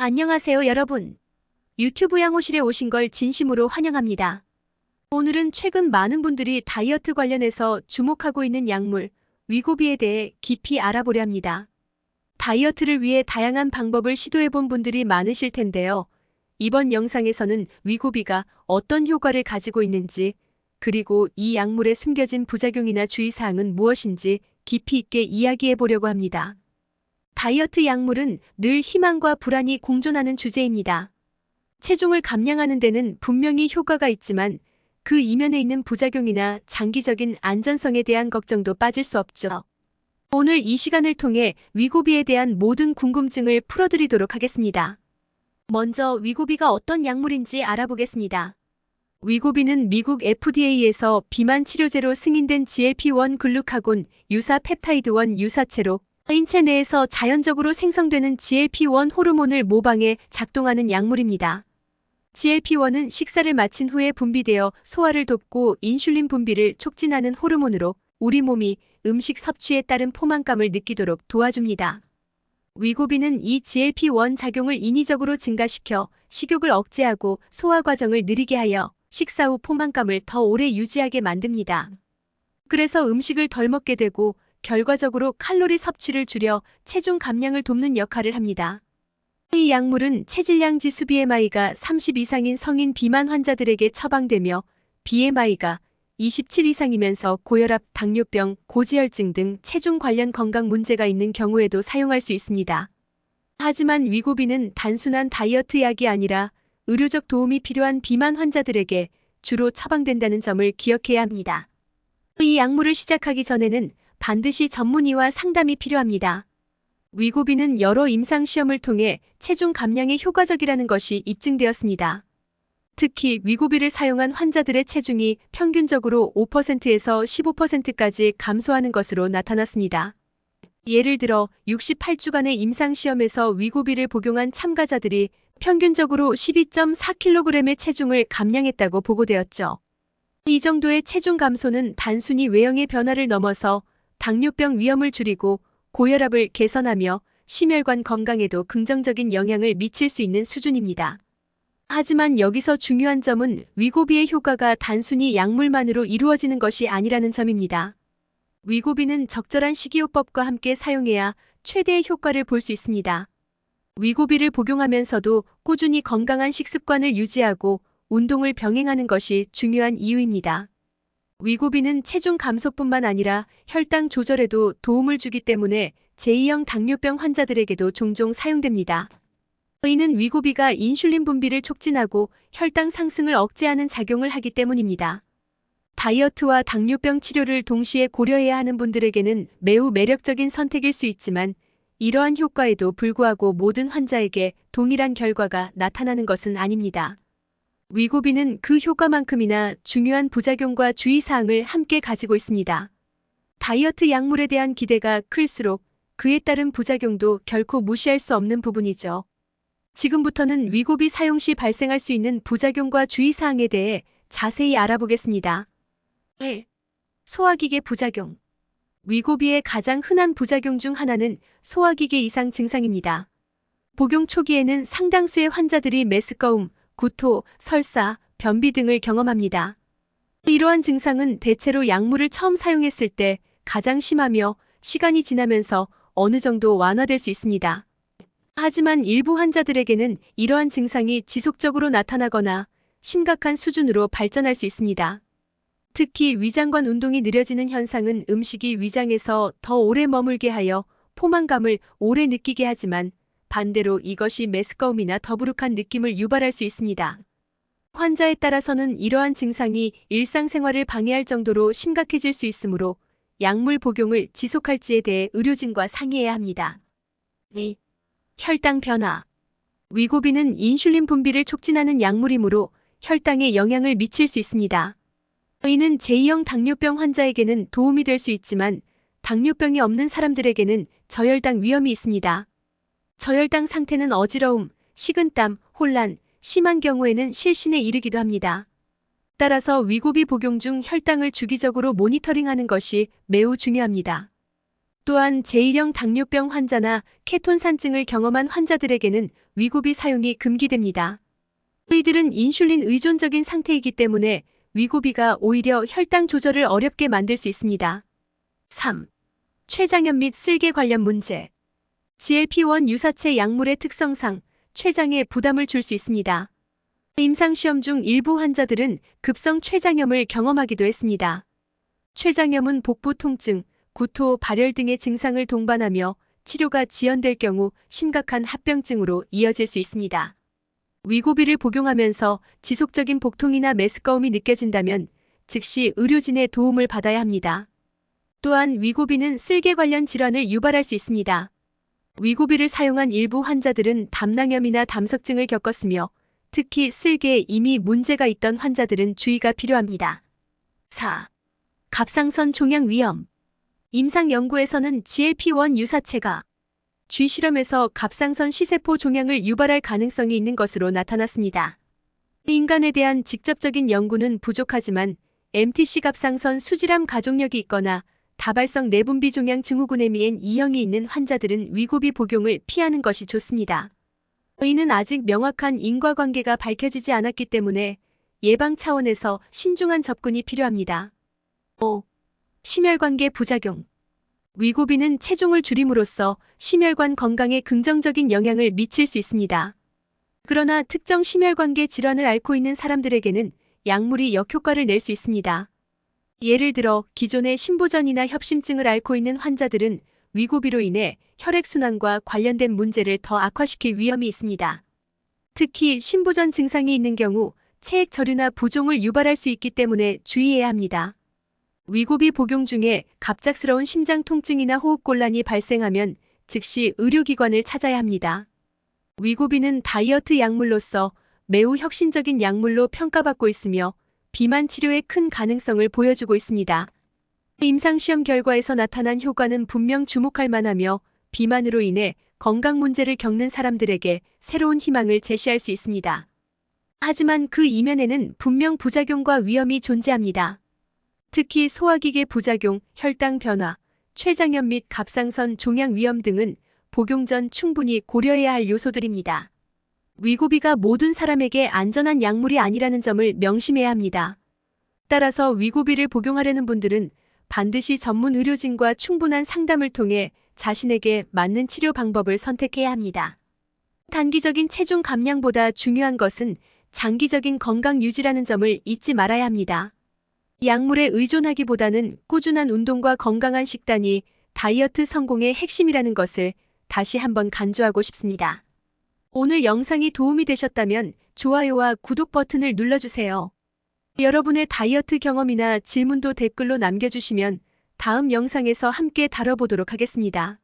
안녕하세요, 여러분. 유튜브 양호실에 오신 걸 진심으로 환영합니다. 오늘은 최근 많은 분들이 다이어트 관련해서 주목하고 있는 약물, 위고비에 대해 깊이 알아보려 합니다. 다이어트를 위해 다양한 방법을 시도해본 분들이 많으실 텐데요. 이번 영상에서는 위고비가 어떤 효과를 가지고 있는지, 그리고 이 약물의 숨겨진 부작용이나 주의사항은 무엇인지 깊이 있게 이야기해 보려고 합니다. 다이어트 약물은 늘 희망과 불안이 공존하는 주제입니다. 체중을 감량하는 데는 분명히 효과가 있지만 그 이면에 있는 부작용이나 장기적인 안전성에 대한 걱정도 빠질 수 없죠. 오늘 이 시간을 통해 위고비에 대한 모든 궁금증을 풀어드리도록 하겠습니다. 먼저 위고비가 어떤 약물인지 알아보겠습니다. 위고비는 미국 FDA에서 비만 치료제로 승인된 GLP-1 글루카곤 유사 펩타이드1 유사체로 인체 내에서 자연적으로 생성되는 GLP-1 호르몬을 모방해 작동하는 약물입니다. GLP-1은 식사를 마친 후에 분비되어 소화를 돕고 인슐린 분비를 촉진하는 호르몬으로 우리 몸이 음식 섭취에 따른 포만감을 느끼도록 도와줍니다. 위고비는 이 GLP-1 작용을 인위적으로 증가시켜 식욕을 억제하고 소화 과정을 느리게 하여 식사 후 포만감을 더 오래 유지하게 만듭니다. 그래서 음식을 덜 먹게 되고 결과적으로 칼로리 섭취를 줄여 체중 감량을 돕는 역할을 합니다. 이 약물은 체질량 지수 BMI가 30 이상인 성인 비만 환자들에게 처방되며 BMI가 27 이상이면서 고혈압, 당뇨병, 고지혈증 등 체중 관련 건강 문제가 있는 경우에도 사용할 수 있습니다. 하지만 위고비는 단순한 다이어트 약이 아니라 의료적 도움이 필요한 비만 환자들에게 주로 처방된다는 점을 기억해야 합니다. 이 약물을 시작하기 전에는 반드시 전문의와 상담이 필요합니다. 위고비는 여러 임상시험을 통해 체중 감량에 효과적이라는 것이 입증되었습니다. 특히 위고비를 사용한 환자들의 체중이 평균적으로 5%에서 15%까지 감소하는 것으로 나타났습니다. 예를 들어 68주간의 임상시험에서 위고비를 복용한 참가자들이 평균적으로 12.4kg의 체중을 감량했다고 보고되었죠. 이 정도의 체중 감소는 단순히 외형의 변화를 넘어서 당뇨병 위험을 줄이고 고혈압을 개선하며 심혈관 건강에도 긍정적인 영향을 미칠 수 있는 수준입니다. 하지만 여기서 중요한 점은 위고비의 효과가 단순히 약물만으로 이루어지는 것이 아니라는 점입니다. 위고비는 적절한 식이요법과 함께 사용해야 최대의 효과를 볼 수 있습니다. 위고비를 복용하면서도 꾸준히 건강한 식습관을 유지하고 운동을 병행하는 것이 중요한 이유입니다. 위고비는 체중 감소뿐만 아니라 혈당 조절에도 도움을 주기 때문에 제2형 당뇨병 환자들에게도 종종 사용됩니다. 이는 위고비가 인슐린 분비를 촉진하고 혈당 상승을 억제하는 작용을 하기 때문입니다. 다이어트와 당뇨병 치료를 동시에 고려해야 하는 분들에게는 매우 매력적인 선택일 수 있지만 이러한 효과에도 불구하고 모든 환자에게 동일한 결과가 나타나는 것은 아닙니다. 위고비는 그 효과만큼이나 중요한 부작용과 주의사항을 함께 가지고 있습니다. 다이어트 약물에 대한 기대가 클수록 그에 따른 부작용도 결코 무시할 수 없는 부분이죠. 지금부터는 위고비 사용 시 발생할 수 있는 부작용과 주의사항에 대해 자세히 알아보겠습니다. 1. 소화기계 부작용. 위고비의 가장 흔한 부작용 중 하나는 소화기계 이상 증상입니다. 복용 초기에는 상당수의 환자들이 메스꺼움, 구토, 설사, 변비 등을 경험합니다. 이러한 증상은 대체로 약물을 처음 사용했을 때 가장 심하며 시간이 지나면서 어느 정도 완화될 수 있습니다. 하지만 일부 환자들에게는 이러한 증상이 지속적으로 나타나거나 심각한 수준으로 발전할 수 있습니다. 특히 위장관 운동이 느려지는 현상은 음식이 위장에서 더 오래 머물게 하여 포만감을 오래 느끼게 하지만 반대로 이것이 메스꺼움이나 더부룩한 느낌을 유발할 수 있습니다. 환자에 따라서는 이러한 증상이 일상생활을 방해할 정도로 심각해질 수 있으므로 약물 복용을 지속할지에 대해 의료진과 상의해야 합니다. 2. 혈당 변화. 위고비는 인슐린 분비를 촉진하는 약물이므로 혈당에 영향을 미칠 수 있습니다. 이는 제2형 당뇨병 환자에게는 도움이 될 수 있지만 당뇨병이 없는 사람들에게는 저혈당 위험이 있습니다. 저혈당 상태는 어지러움, 식은땀, 혼란, 심한 경우에는 실신에 이르기도 합니다. 따라서 위고비 복용 중 혈당을 주기적으로 모니터링하는 것이 매우 중요합니다. 또한 제1형 당뇨병 환자나 케톤산증을 경험한 환자들에게는 위고비 사용이 금기됩니다. 이들은 인슐린 의존적인 상태이기 때문에 위고비가 오히려 혈당 조절을 어렵게 만들 수 있습니다. 3. 췌장염 및 쓸개 관련 문제. GLP-1 유사체 약물의 특성상 췌장에 부담을 줄 수 있습니다. 임상시험 중 일부 환자들은 급성 췌장염을 경험하기도 했습니다. 췌장염은 복부 통증, 구토, 발열 등의 증상을 동반하며 치료가 지연될 경우 심각한 합병증으로 이어질 수 있습니다. 위고비를 복용하면서 지속적인 복통이나 메스꺼움이 느껴진다면 즉시 의료진의 도움을 받아야 합니다. 또한 위고비는 쓸개 관련 질환을 유발할 수 있습니다. 위고비를 사용한 일부 환자들은 담낭염이나 담석증을 겪었으며 특히 쓸개에 이미 문제가 있던 환자들은 주의가 필요합니다. 4. 갑상선 종양 위험. 임상 연구에서는 GLP-1 유사체가 쥐 실험에서 갑상선 시세포 종양을 유발할 가능성이 있는 것으로 나타났습니다. 인간에 대한 직접적인 연구는 부족하지만 MTC 갑상선 수질암 가족력이 있거나 다발성 내분비 종양 증후군의 N2형이 있는 환자들은 위고비 복용을 피하는 것이 좋습니다. 이는 아직 명확한 인과관계가 밝혀지지 않았기 때문에 예방 차원에서 신중한 접근이 필요합니다. 5. 심혈관계 부작용. 위고비는 체중을 줄임으로써 심혈관 건강에 긍정적인 영향을 미칠 수 있습니다. 그러나 특정 심혈관계 질환을 앓고 있는 사람들에게는 약물이 역효과를 낼 수 있습니다. 예를 들어 기존의 심부전이나 협심증을 앓고 있는 환자들은 위고비로 인해 혈액순환과 관련된 문제를 더 악화시킬 위험이 있습니다. 특히 심부전 증상이 있는 경우 체액 저류나 부종을 유발할 수 있기 때문에 주의해야 합니다. 위고비 복용 중에 갑작스러운 심장 통증이나 호흡곤란이 발생하면 즉시 의료기관을 찾아야 합니다. 위고비는 다이어트 약물로서 매우 혁신적인 약물로 평가받고 있으며 비만 치료에 큰 가능성을 보여주고 있습니다. 임상시험 결과에서 나타난 효과는 분명 주목할 만하며 비만으로 인해 건강 문제를 겪는 사람들에게 새로운 희망을 제시할 수 있습니다. 하지만 그 이면에는 분명 부작용과 위험이 존재합니다. 특히 소화기계 부작용, 혈당 변화, 췌장염 및 갑상선 종양 위험 등은 복용 전 충분히 고려해야 할 요소들입니다. 위고비가 모든 사람에게 안전한 약물이 아니라는 점을 명심해야 합니다. 따라서 위고비를 복용하려는 분들은 반드시 전문 의료진과 충분한 상담을 통해 자신에게 맞는 치료 방법을 선택해야 합니다. 단기적인 체중 감량보다 중요한 것은 장기적인 건강 유지라는 점을 잊지 말아야 합니다. 약물에 의존하기보다는 꾸준한 운동과 건강한 식단이 다이어트 성공의 핵심이라는 것을 다시 한번 강조하고 싶습니다. 오늘 영상이 도움이 되셨다면 좋아요와 구독 버튼을 눌러주세요. 여러분의 다이어트 경험이나 질문도 댓글로 남겨주시면 다음 영상에서 함께 다뤄보도록 하겠습니다.